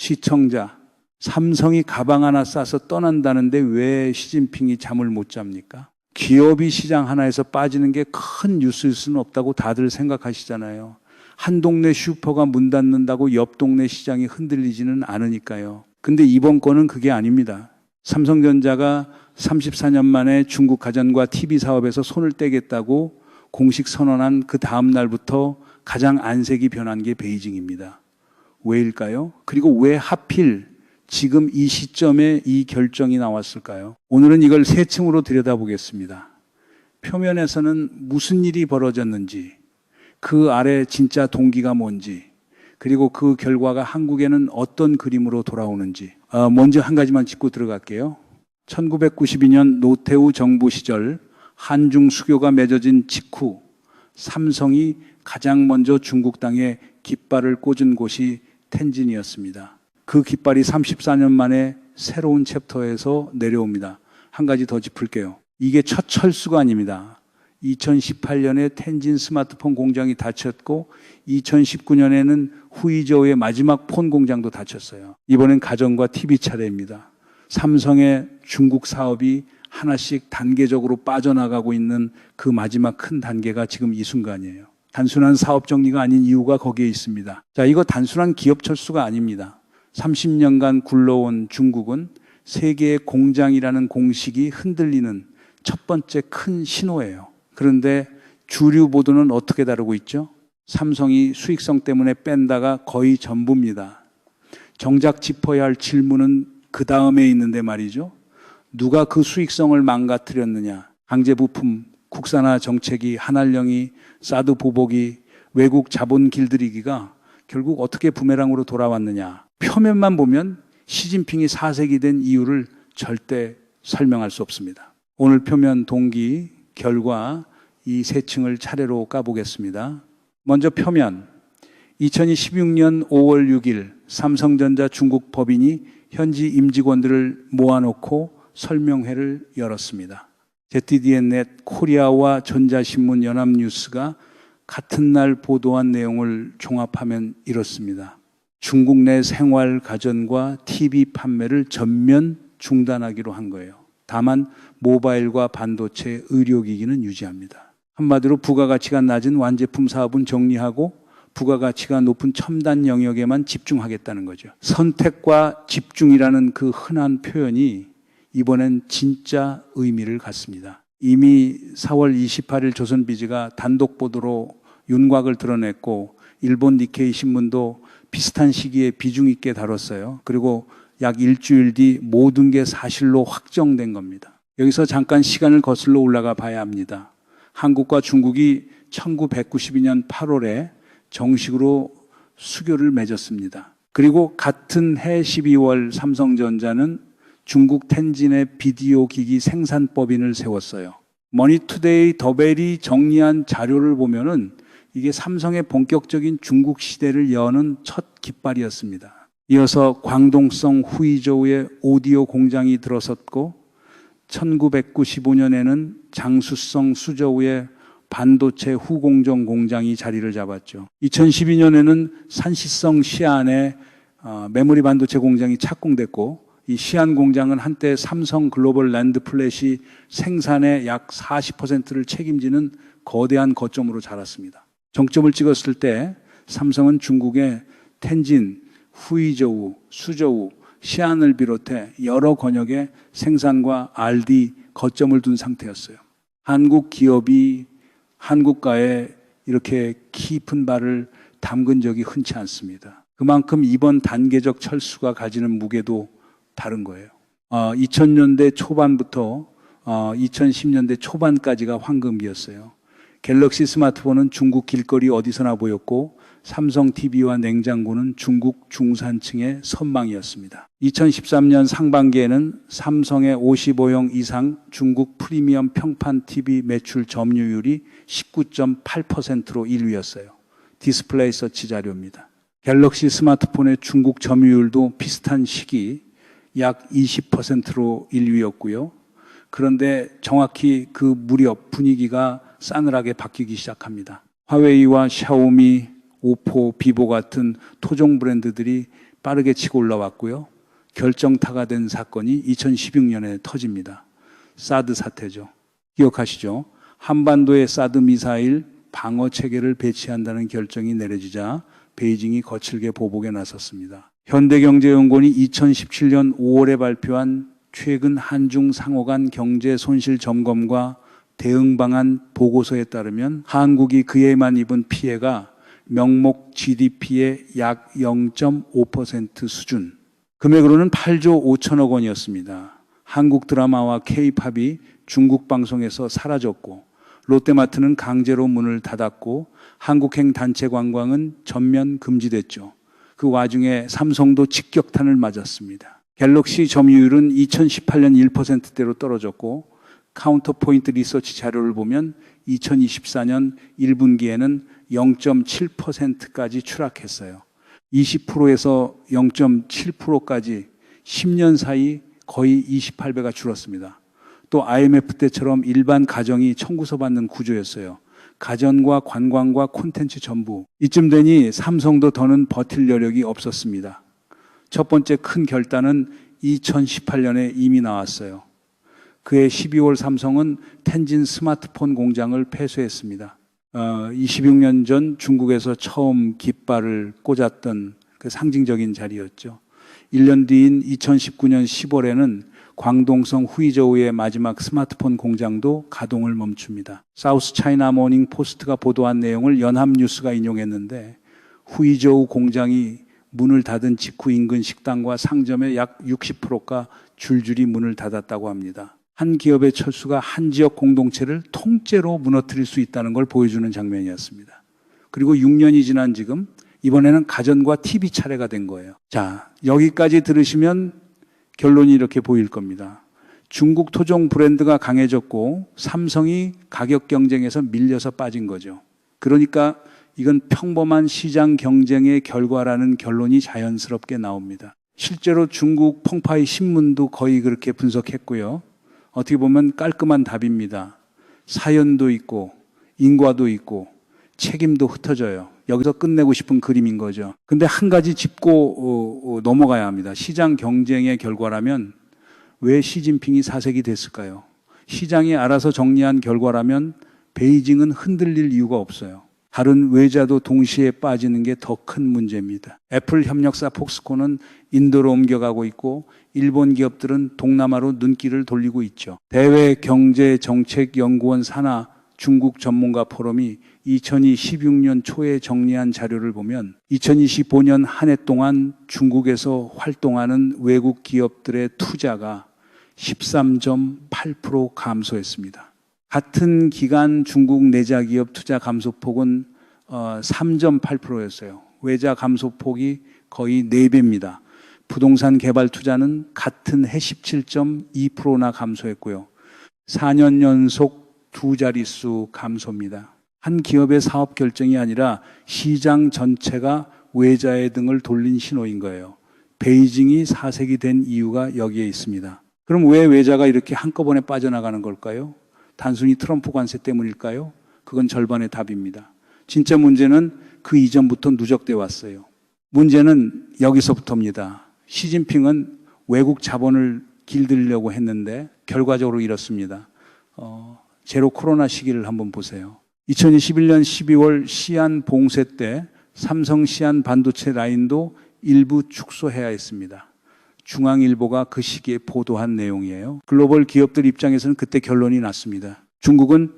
시청자, 삼성이 가방 하나 싸서 떠난다는데 왜 시진핑이 잠을 못 잡니까? 기업이 시장 하나에서 빠지는 게 큰 뉴스일 수는 없다고 다들 생각하시잖아요. 한 동네 슈퍼가 문 닫는다고 옆 동네 시장이 흔들리지는 않으니까요. 근데 이번 건은 그게 아닙니다. 삼성전자가 34년 만에 중국 가전과 TV 사업에서 손을 떼겠다고 공식 선언한 그 다음 날부터 가장 안색이 변한 게 베이징입니다. 왜일까요? 그리고 왜 하필 지금 이 시점에 이 결정이 나왔을까요? 오늘은 이걸 세 층으로 들여다보겠습니다. 표면에서는 무슨 일이 벌어졌는지, 그 아래 진짜 동기가 뭔지, 그리고 그 결과가 한국에는 어떤 그림으로 돌아오는지. 먼저 한 가지만 짚고 들어갈게요. 1992년 노태우 정부 시절 한중 수교가 맺어진 직후 삼성이 가장 먼저 중국 땅에 깃발을 꽂은 곳이 텐진이었습니다. 그 깃발이 34년 만에 새로운 챕터에서 내려옵니다. 한 가지 더 짚을게요. 이게 첫 철수가 아닙니다. 2018년에 텐진 스마트폰 공장이 닫혔고 2019년에는 후이저우의 마지막 폰 공장도 닫혔어요. 이번엔 가전과 TV 차례입니다. 삼성의 중국 사업이 하나씩 단계적으로 빠져나가고 있는 그 마지막 큰 단계가 지금 이 순간이에요. 단순한 사업 정리가 아닌 이유가 거기에 있습니다. 자, 이거 단순한 기업 철수가 아닙니다. 30년간 굴러온 중국은 세계의 공장이라는 공식이 흔들리는 첫 번째 큰 신호예요. 그런데 주류 보도는 어떻게 다루고 있죠? 삼성이 수익성 때문에 뺀다가 거의 전부입니다. 정작 짚어야 할 질문은 그 다음에 있는데 말이죠. 누가 그 수익성을 망가뜨렸느냐? 강제 부품, 국산화 정책이, 한알령이, 사드 보복이, 외국 자본 길들이기가 결국 어떻게 부메랑으로 돌아왔느냐? 표면만 보면 시진핑이 사색이 된 이유를 절대 설명할 수 없습니다. 오늘 표면 동기, 결과 이 세 층을 차례로 까보겠습니다. 먼저 표면. 2016년 5월 6일 삼성전자 중국 법인이 현지 임직원들을 모아놓고 설명회를 열었습니다. ZDN넷, 코리아와 전자신문, 연합뉴스가 같은 날 보도한 내용을 종합하면 이렇습니다. 중국 내 생활 가전과 TV 판매를 전면 중단하기로 한 거예요. 다만 모바일과 반도체, 의료기기는 유지합니다. 한마디로 부가가치가 낮은 완제품 사업은 정리하고 부가가치가 높은 첨단 영역에만 집중하겠다는 거죠. 선택과 집중이라는 그 흔한 표현이 이번엔 진짜 의미를 갖습니다. 이미 4월 28일 조선비즈가 단독 보도로 윤곽을 드러냈고 일본 니케이 신문도 비슷한 시기에 비중 있게 다뤘어요. 그리고 약 일주일 뒤 모든 게 사실로 확정된 겁니다. 여기서 잠깐 시간을 거슬러 올라가 봐야 합니다. 한국과 중국이 1992년 8월에 정식으로 수교를 맺었습니다. 그리고 같은 해 12월 삼성전자는 중국 텐진의 비디오 기기 생산법인을 세웠어요. 머니투데이 더벨이 정리한 자료를 보면은 이게 삼성의 본격적인 중국 시대를 여는 첫 깃발이었습니다. 이어서 광동성 후이저우의 오디오 공장이 들어섰고 1995년에는 장수성 수저우의 반도체 후공정 공장이 자리를 잡았죠. 2012년에는 산시성 시안의 메모리 반도체 공장이 착공됐고 이 시안 공장은 한때 삼성 글로벌 랜드 플랫이 생산의 약 40%를 책임지는 거대한 거점으로 자랐습니다. 정점을 찍었을 때 삼성은 중국의 텐진, 후이저우, 수저우, 시안을 비롯해 여러 권역의 생산과 R&D 거점을 둔 상태였어요. 한국 기업이 한국가에 이렇게 깊은 발을 담근 적이 흔치 않습니다. 그만큼 이번 단계적 철수가 가지는 무게도 다른 거예요. 2000년대 초반부터 2010년대 초반까지가 황금기였어요. 갤럭시 스마트폰은 중국 길거리 어디서나 보였고 삼성 TV와 냉장고는 중국 중산층의 선망이었습니다. 2013년 상반기에는 삼성의 55형 이상 중국 프리미엄 평판 TV 매출 점유율이 19.8%로 1위였어요. 디스플레이 서치 자료입니다. 갤럭시 스마트폰의 중국 점유율도 비슷한 시기 약 20%로 1위였고요. 그런데 정확히 그 무렵 분위기가 싸늘하게 바뀌기 시작합니다. 화웨이와 샤오미, 오포, 비보 같은 토종 브랜드들이 빠르게 치고 올라왔고요. 결정타가 된 사건이 2016년에 터집니다. 사드 사태죠. 기억하시죠? 한반도에 사드 미사일 방어 체계를 배치한다는 결정이 내려지자 베이징이 거칠게 보복에 나섰습니다. 현대경제연구원이 2017년 5월에 발표한 최근 한중 상호 간 경제 손실 점검과 대응 방안 보고서에 따르면 한국이 그해만 입은 피해가 명목 GDP의 약 0.5% 수준, 금액으로는 8조 5천억 원이었습니다. 한국 드라마와 K-팝이 중국 방송에서 사라졌고 롯데마트는 강제로 문을 닫았고 한국행 단체 관광은 전면 금지됐죠. 그 와중에 삼성도 직격탄을 맞았습니다. 갤럭시 점유율은 2018년 1%대로 떨어졌고 카운터포인트 리서치 자료를 보면 2024년 1분기에는 0.7%까지 추락했어요. 20%에서 0.7%까지 10년 사이 거의 28배가 줄었습니다. 또 IMF 때처럼 일반 가정이 청구서 받는 구조였어요. 가전과 관광과 콘텐츠 전부. 이쯤 되니 삼성도 더는 버틸 여력이 없었습니다. 첫 번째 큰 결단은 2018년에 이미 나왔어요. 그해 12월 삼성은 텐진 스마트폰 공장을 폐쇄했습니다. 26년 전 중국에서 처음 깃발을 꽂았던 그 상징적인 자리였죠. 1년 뒤인 2019년 10월에는 광동성 후이저우의 마지막 스마트폰 공장도 가동을 멈춥니다. 사우스 차이나 모닝 포스트가 보도한 내용을 연합뉴스가 인용했는데 후이저우 공장이 문을 닫은 직후 인근 식당과 상점의 약 60%가 줄줄이 문을 닫았다고 합니다. 한 기업의 철수가 한 지역 공동체를 통째로 무너뜨릴 수 있다는 걸 보여주는 장면이었습니다. 그리고 6년이 지난 지금 이번에는 가전과 TV 차례가 된 거예요. 자, 여기까지 들으시면 결론이 이렇게 보일 겁니다. 중국 토종 브랜드가 강해졌고 삼성이 가격 경쟁에서 밀려서 빠진 거죠. 그러니까 이건 평범한 시장 경쟁의 결과라는 결론이 자연스럽게 나옵니다. 실제로 중국 펑파이 신문도 거의 그렇게 분석했고요. 어떻게 보면 깔끔한 답입니다. 사연도 있고 인과도 있고 책임도 흩어져요. 여기서 끝내고 싶은 그림인 거죠. 근데 한 가지 짚고 넘어가야 합니다. 시장 경쟁의 결과라면 왜 시진핑이 사색이 됐을까요? 시장이 알아서 정리한 결과라면 베이징은 흔들릴 이유가 없어요. 다른 외자도 동시에 빠지는 게 더 큰 문제입니다. 애플 협력사 폭스콘은 인도로 옮겨가고 있고 일본 기업들은 동남아로 눈길을 돌리고 있죠. 대외경제정책연구원 산하 중국 전문가 포럼이 2016년 초에 정리한 자료를 보면 2025년 한 해 동안 중국에서 활동하는 외국 기업들의 투자가 13.8% 감소했습니다. 같은 기간 중국 내자 기업 투자 감소폭은 3.8%였어요. 외자 감소폭이 거의 4배입니다. 부동산 개발 투자는 같은 해 17.2%나 감소했고요. 4년 연속 두 자릿수 감소입니다. 한 기업의 사업 결정이 아니라 시장 전체가 외자의 등을 돌린 신호인 거예요. 베이징이 사색이 된 이유가 여기에 있습니다. 그럼 왜 외자가 이렇게 한꺼번에 빠져나가는 걸까요? 단순히 트럼프 관세 때문일까요? 그건 절반의 답입니다. 진짜 문제는 그 이전부터 누적돼 왔어요. 문제는 여기서부터입니다. 시진핑은 외국 자본을 길들이려고 했는데 결과적으로 이렇습니다. 제로 코로나 시기를 한번 보세요. 2021년 12월 시안 봉쇄 때 삼성 시안 반도체 라인도 일부 축소해야 했습니다. 중앙일보가 그 시기에 보도한 내용이에요. 글로벌 기업들 입장에서는 그때 결론이 났습니다. 중국은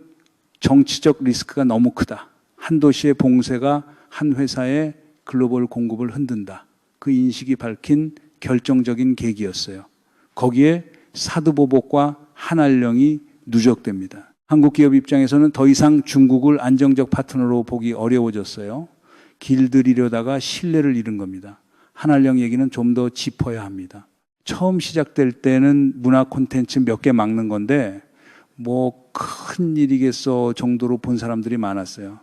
정치적 리스크가 너무 크다. 한 도시의 봉쇄가 한 회사의 글로벌 공급을 흔든다. 그 인식이 밝힌 결정적인 계기였어요. 거기에 사드보복과 한알령이 누적됩니다. 한국 기업 입장에서는 더 이상 중국을 안정적 파트너로 보기 어려워졌어요. 길들이려다가 신뢰를 잃은 겁니다. 한알령 얘기는 좀 더 짚어야 합니다. 처음 시작될 때는 문화 콘텐츠 몇 개 막는 건데 뭐 큰 일이겠어 정도로 본 사람들이 많았어요.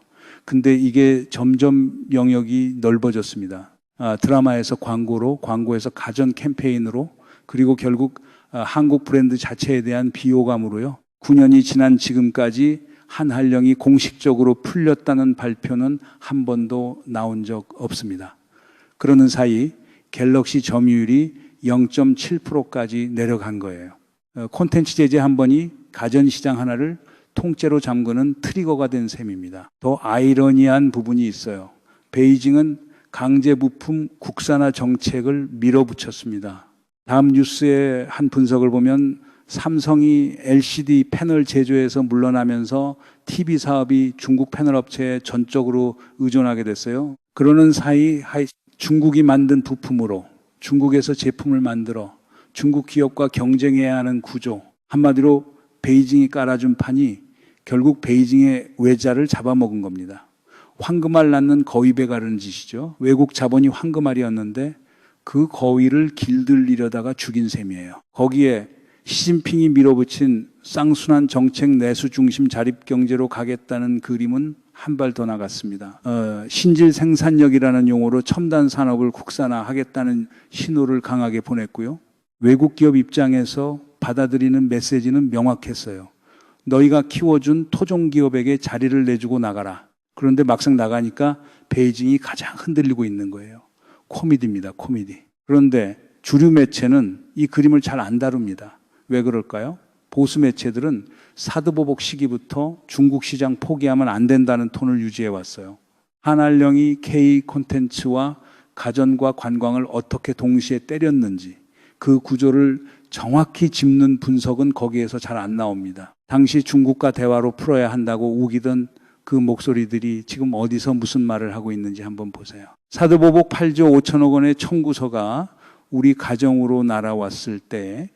근데 이게 점점 영역이 넓어졌습니다. 드라마에서 광고로, 광고에서 가전 캠페인으로, 그리고 결국 한국 브랜드 자체에 대한 비호감으로요. 9년이 지난 지금까지 한알령이 공식적으로 풀렸다는 발표는 한 번도 나온 적 없습니다. 그러는 사이 갤럭시 점유율이 0.7%까지 내려간 거예요. 콘텐츠 제재 한 번이 가전시장 하나를 통째로 잠그는 트리거가 된 셈입니다. 더 아이러니한 부분이 있어요. 베이징은 강제 부품 국산화 정책을 밀어붙였습니다. 다음 뉴스의 한 분석을 보면 삼성이 LCD 패널 제조에서 물러나면서 TV 사업이 중국 패널 업체에 전적으로 의존하게 됐어요. 그러는 사이 중국이 만든 부품으로 중국에서 제품을 만들어 중국 기업과 경쟁해야 하는 구조, 한마디로 베이징이 깔아준 판이 결국 베이징의 외자를 잡아먹은 겁니다. 황금알 낳는 거위배 가르는 짓이죠. 외국 자본이 황금알이었는데 그 거위를 길들이려다가 죽인 셈이에요. 거기에 시진핑이 밀어붙인 쌍순환 정책 내수 중심 자립 경제로 가겠다는 그림은 한 발 더 나갔습니다. 신질 생산력이라는 용어로 첨단 산업을 국산화하겠다는 신호를 강하게 보냈고요. 외국 기업 입장에서 받아들이는 메시지는 명확했어요. 너희가 키워준 토종 기업에게 자리를 내주고 나가라. 그런데 막상 나가니까 베이징이 가장 흔들리고 있는 거예요. 코미디입니다. 코미디. 그런데 주류 매체는 이 그림을 잘 안 다룹니다. 왜 그럴까요? 보수 매체들은 사드보복 시기부터 중국 시장 포기하면 안 된다는 톤을 유지해 왔어요. 한알령이 K 콘텐츠와 가전과 관광을 어떻게 동시에 때렸는지 그 구조를 정확히 짚는 분석은 거기에서 잘 안 나옵니다. 당시 중국과 대화로 풀어야 한다고 우기던 그 목소리들이 지금 어디서 무슨 말을 하고 있는지 한번 보세요. 사드보복 8조 5천억 원의 청구서가 우리 가정으로 날아왔을 때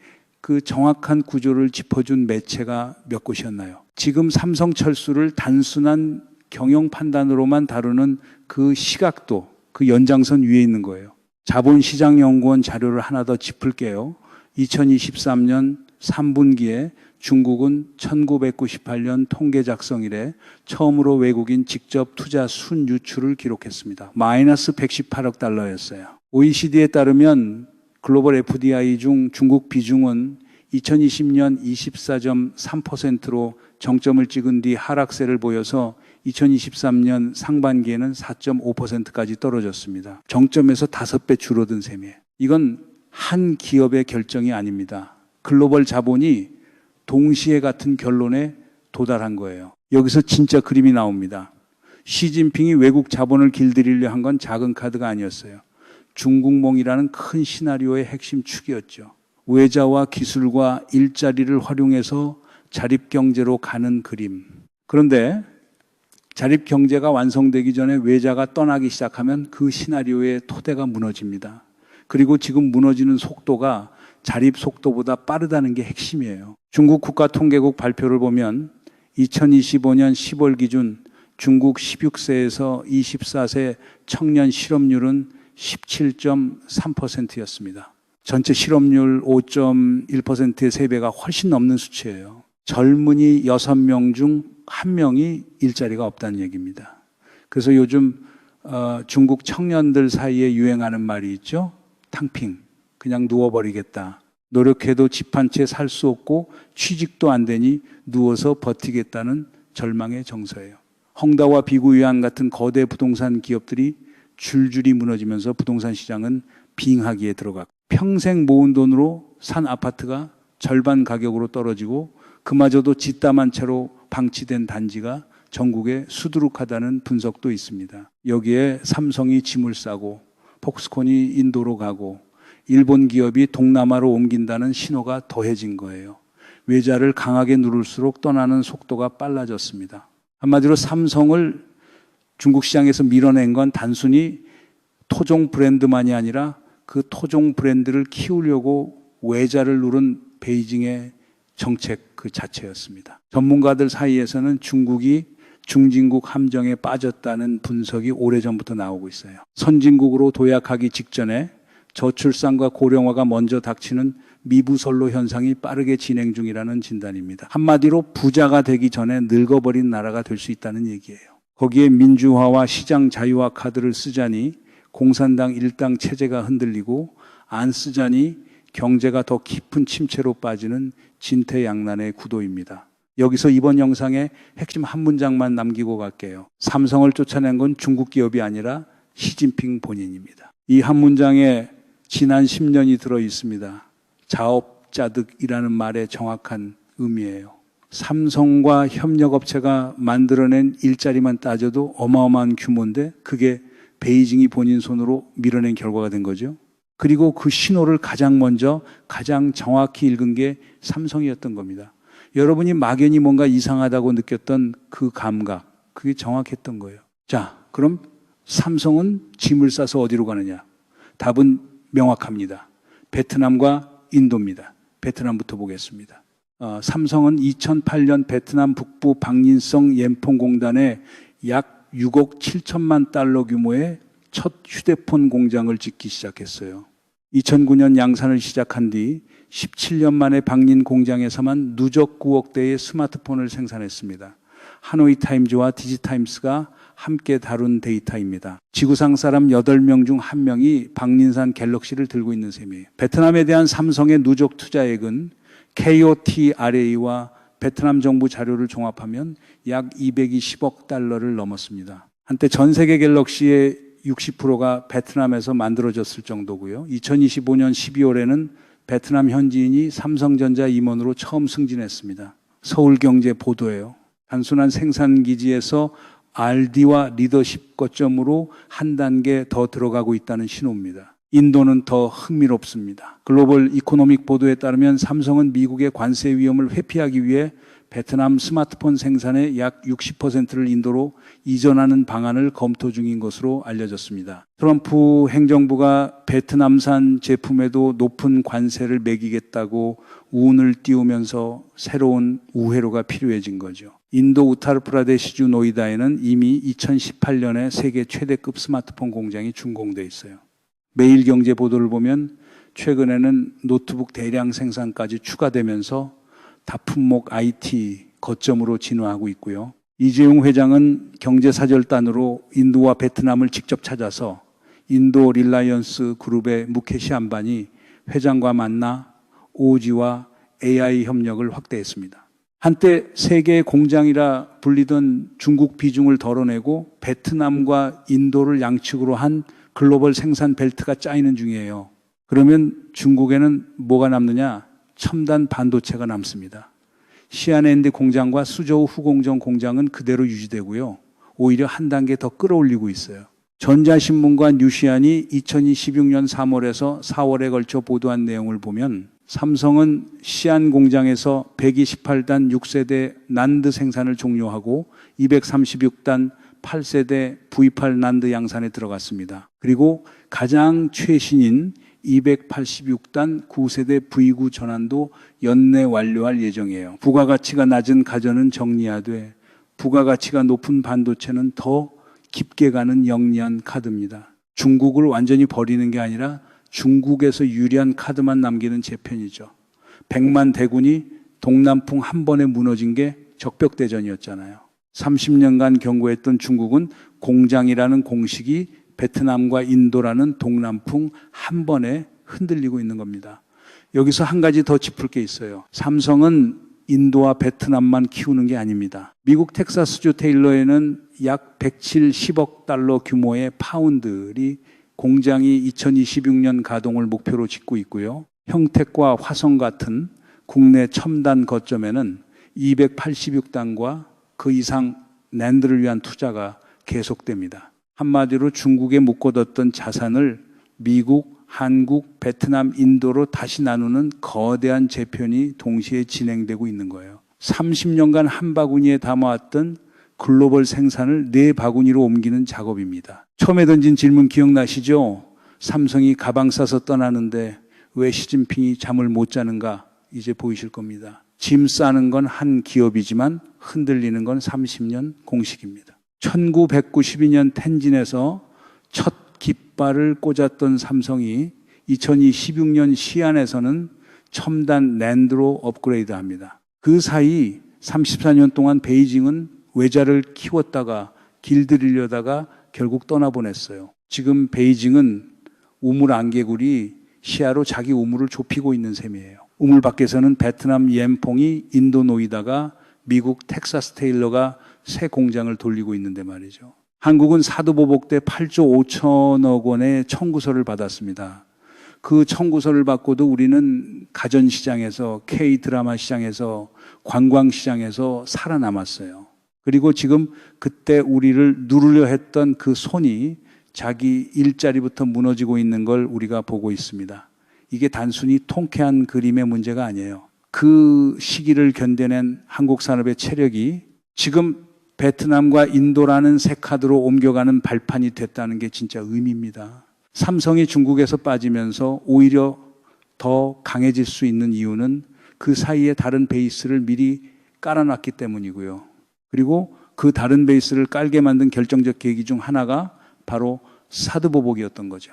그 정확한 구조를 짚어준 매체가 몇 곳이었나요? 지금 삼성철수를 단순한 경영 판단으로만 다루는 그 시각도 그 연장선 위에 있는 거예요. 자본시장연구원 자료를 하나 더 짚을게요. 2023년 3분기에 중국은 1998년 통계 작성 이래 처음으로 외국인 직접 투자 순유출을 기록했습니다. 마이너스 118억 달러였어요. OECD에 따르면 글로벌 FDI 중 중국 비중은 2020년 24.3%로 정점을 찍은 뒤 하락세를 보여서 2023년 상반기에는 4.5%까지 떨어졌습니다. 정점에서 5배 줄어든 셈이에요. 이건 한 기업의 결정이 아닙니다. 글로벌 자본이 동시에 같은 결론에 도달한 거예요. 여기서 진짜 그림이 나옵니다. 시진핑이 외국 자본을 길들이려 한 건 작은 카드가 아니었어요. 중국몽이라는 큰 시나리오의 핵심 축이었죠. 외자와 기술과 일자리를 활용해서 자립경제로 가는 그림. 그런데 자립경제가 완성되기 전에 외자가 떠나기 시작하면 그 시나리오의 토대가 무너집니다. 그리고 지금 무너지는 속도가 자립 속도보다 빠르다는 게 핵심이에요. 중국 국가통계국 발표를 보면 2025년 10월 기준 중국 16세에서 24세 청년 실업률은 17.3%였습니다. 전체 실업률 5.1%의 3배가 훨씬 넘는 수치예요. 젊은이 6명 중 1명이 일자리가 없다는 얘기입니다. 그래서 요즘 중국 청년들 사이에 유행하는 말이 있죠. 탕핑, 그냥 누워버리겠다. 노력해도 집 한 채 살 수 없고 취직도 안 되니 누워서 버티겠다는 절망의 정서예요. 헝다와 비구유한 같은 거대 부동산 기업들이 줄줄이 무너지면서 부동산 시장은 빙하기에 들어갔고 평생 모은 돈으로 산 아파트가 절반 가격으로 떨어지고 그마저도 짓담한 채로 방치된 단지가 전국에 수두룩하다는 분석도 있습니다. 여기에 삼성이 짐을 싸고 폭스콘이 인도로 가고 일본 기업이 동남아로 옮긴다는 신호가 더해진 거예요. 외자를 강하게 누를수록 떠나는 속도가 빨라졌습니다. 한마디로 삼성을 중국 시장에서 밀어낸 건 단순히 토종 브랜드만이 아니라 그 토종 브랜드를 키우려고 외자를 누른 베이징의 정책 그 자체였습니다. 전문가들 사이에서는 중국이 중진국 함정에 빠졌다는 분석이 오래전부터 나오고 있어요. 선진국으로 도약하기 직전에 저출산과 고령화가 먼저 닥치는 미부설로 현상이 빠르게 진행 중이라는 진단입니다. 한마디로 부자가 되기 전에 늙어버린 나라가 될 수 있다는 얘기예요. 거기에 민주화와 시장 자유화 카드를 쓰자니 공산당 일당 체제가 흔들리고 안 쓰자니 경제가 더 깊은 침체로 빠지는 진퇴양난의 구도입니다. 여기서 이번 영상의 핵심 한 문장만 남기고 갈게요. 삼성을 쫓아낸 건 중국 기업이 아니라 시진핑 본인입니다. 이 한 문장의 지난 10년이 들어 있습니다. 자업자득이라는 말의 정확한 의미예요. 삼성과 협력업체가 만들어낸 일자리만 따져도 어마어마한 규모인데 그게 베이징이 본인 손으로 밀어낸 결과가 된 거죠. 그리고 그 신호를 가장 먼저 가장 정확히 읽은 게 삼성이었던 겁니다. 여러분이 막연히 뭔가 이상하다고 느꼈던 그 감각, 그게 정확했던 거예요. 자, 그럼 삼성은 짐을 싸서 어디로 가느냐? 답은 명확합니다. 베트남과 인도입니다. 베트남부터 보겠습니다. 삼성은 2008년 베트남 북부 박린성 옌퐁공단에 약 6억 7천만 달러 규모의 첫 휴대폰 공장을 짓기 시작했어요. 2009년 양산을 시작한 뒤 17년 만에 박린 공장에서만 누적 9억 대의 스마트폰을 생산했습니다. 하노이 타임즈와 디지타임스가 함께 다룬 데이터입니다. 지구상 사람 8명 중 1명이 박린산 갤럭시를 들고 있는 셈이에요. 베트남에 대한 삼성의 누적 투자액은 KOTRA와 베트남 정부 자료를 종합하면 약 220억 달러를 넘었습니다. 한때 전 세계 갤럭시의 60%가 베트남에서 만들어졌을 정도고요. 2025년 12월에는 베트남 현지인이 삼성전자 임원으로 처음 승진했습니다. 서울경제 보도예요. 단순한 생산기지에서 RD와 리더십 거점으로 한 단계 더 들어가고 있다는 신호입니다. 인도는 더 흥미롭습니다. 글로벌 이코노믹 보도에 따르면 삼성은 미국의 관세 위험을 회피하기 위해 베트남 스마트폰 생산의 약 60%를 인도로 이전하는 방안을 검토 중인 것으로 알려졌습니다. 트럼프 행정부가 베트남산 제품에도 높은 관세를 매기겠다고 운을 띄우면서 새로운 우회로가 필요해진 거죠. 인도 우타르프라데시주 노이다에는 이미 2018년에 세계 최대급 스마트폰 공장이 준공돼 있어요. 매일경제 보도를 보면 최근에는 노트북 대량 생산까지 추가되면서 다품목 IT 거점으로 진화하고 있고요. 이재용 회장은 경제사절단으로 인도와 베트남을 직접 찾아서 인도 릴라이언스 그룹의 무케시 안바니 회장과 만나 5G와 AI 협력을 확대했습니다. 한때 세계의 공장이라 불리던 중국 비중을 덜어내고 베트남과 인도를 양측으로 한 글로벌 생산 벨트가 짜이는 중이에요. 그러면 중국에는 뭐가 남느냐? 첨단 반도체가 남습니다. 시안랜드 공장과 수저우 후공정 공장은 그대로 유지되고요. 오히려 한 단계 더 끌어올리고 있어요. 전자신문과 뉴시안이 2026년 3월에서 4월에 걸쳐 보도한 내용을 보면 삼성은 시안 공장에서 128단 6세대 난드 생산을 종료하고 236단 8세대 V8 난드 양산에 들어갔습니다. 그리고 가장 최신인 286단 9세대 V9 전환도 연내 완료할 예정이에요. 부가가치가 낮은 가전은 정리하되 부가가치가 높은 반도체는 더 깊게 가는 영리한 카드입니다. 중국을 완전히 버리는 게 아니라 중국에서 유리한 카드만 남기는 재편이죠. 100만 대군이 동남풍 한 번에 무너진 게 적벽대전이었잖아요. 30년간 경고했던 중국은 공장이라는 공식이 베트남과 인도라는 동남풍 한 번에 흔들리고 있는 겁니다. 여기서 한 가지 더 짚을 게 있어요. 삼성은 인도와 베트남만 키우는 게 아닙니다. 미국 텍사스주 테일러에는 약 170억 달러 규모의 파운드리 공장이 2026년 가동을 목표로 짓고 있고요. 평택과 화성 같은 국내 첨단 거점에는 286단과 그 이상 낸드를 위한 투자가 계속됩니다. 한마디로 중국에 묶어뒀던 자산을 미국, 한국, 베트남, 인도로 다시 나누는 거대한 재편이 동시에 진행되고 있는 거예요. 30년간 한 바구니에 담아왔던 글로벌 생산을 네 바구니로 옮기는 작업입니다. 처음에 던진 질문 기억나시죠? 삼성이 가방 싸서 떠나는데 왜 시진핑이 잠을 못 자는가? 이제 보이실 겁니다. 짐 싸는 건 한 기업이지만 흔들리는 건 30년 공식입니다. 1992년 텐진에서 첫 깃발을 꽂았던 삼성이 2026년 시안에서는 첨단 낸드로 업그레이드합니다. 그 사이 34년 동안 베이징은 외자를 키웠다가 길들이려다가 결국 떠나보냈어요. 지금 베이징은 우물 안개굴이 시야로 자기 우물을 좁히고 있는 셈이에요. 우물 밖에서는 베트남 옌퐁이 인도 노이다가 미국 텍사스 테일러가 새 공장을 돌리고 있는데 말이죠. 한국은 사도보복대 8조 5천억 원의 청구서를 받았습니다. 그 청구서를 받고도 우리는 가전시장에서, K드라마 시장에서, 관광시장에서 살아남았어요. 그리고 지금 그때 우리를 누르려 했던 그 손이 자기 일자리부터 무너지고 있는 걸 우리가 보고 있습니다. 이게 단순히 통쾌한 그림의 문제가 아니에요. 그 시기를 견뎌낸 한국 산업의 체력이 지금 베트남과 인도라는 새 카드로 옮겨가는 발판이 됐다는 게 진짜 의미입니다. 삼성이 중국에서 빠지면서 오히려 더 강해질 수 있는 이유는 그 사이에 다른 베이스를 미리 깔아놨기 때문이고요. 그리고 그 다른 베이스를 깔게 만든 결정적 계기 중 하나가 바로 사드보복이었던 거죠.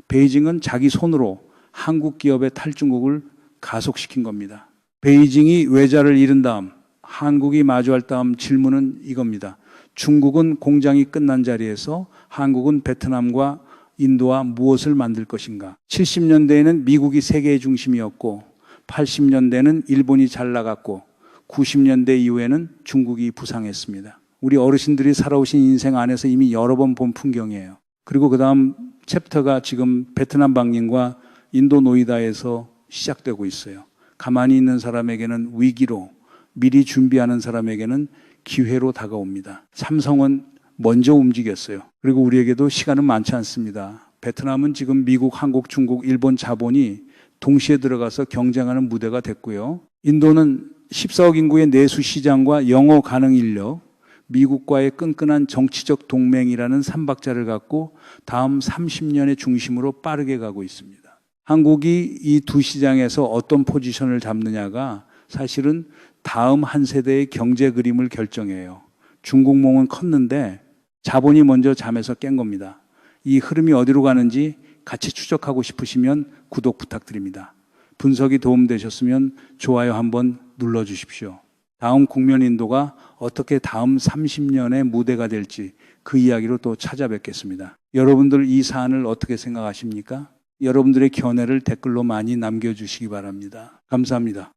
베이징은 자기 손으로 한국 기업의 탈중국을 가속시킨 겁니다. 베이징이 외자를 잃은 다음 한국이 마주할 다음 질문은 이겁니다. 중국은 공장이 끝난 자리에서 한국은 베트남과 인도와 무엇을 만들 것인가? 70년대에는 미국이 세계의 중심이었고 80년대는 일본이 잘 나갔고 90년대 이후에는 중국이 부상했습니다. 우리 어르신들이 살아오신 인생 안에서 이미 여러 번 본 풍경이에요. 그리고 그 다음 챕터가 지금 베트남 방린과 인도 노이다에서 시작되고 있어요. 가만히 있는 사람에게는 위기로, 미리 준비하는 사람에게는 기회로 다가옵니다. 삼성은 먼저 움직였어요. 그리고 우리에게도 시간은 많지 않습니다. 베트남은 지금 미국, 한국, 중국, 일본 자본이 동시에 들어가서 경쟁하는 무대가 됐고요. 인도는 14억 인구의 내수 시장과 영어 가능 인력, 미국과의 끈끈한 정치적 동맹이라는 삼박자를 갖고 다음 30년의 중심으로 빠르게 가고 있습니다. 한국이 이 두 시장에서 어떤 포지션을 잡느냐가 사실은 다음 한 세대의 경제 그림을 결정해요. 중국몽은 컸는데 자본이 먼저 잠에서 깬 겁니다. 이 흐름이 어디로 가는지 같이 추적하고 싶으시면 구독 부탁드립니다. 분석이 도움되셨으면 좋아요 한번 눌러주십시오. 다음 국면 인도가 어떻게 다음 30년의 무대가 될지 그 이야기로 또 찾아뵙겠습니다. 여러분들 이 사안을 어떻게 생각하십니까? 여러분들의 견해를 댓글로 많이 남겨주시기 바랍니다. 감사합니다.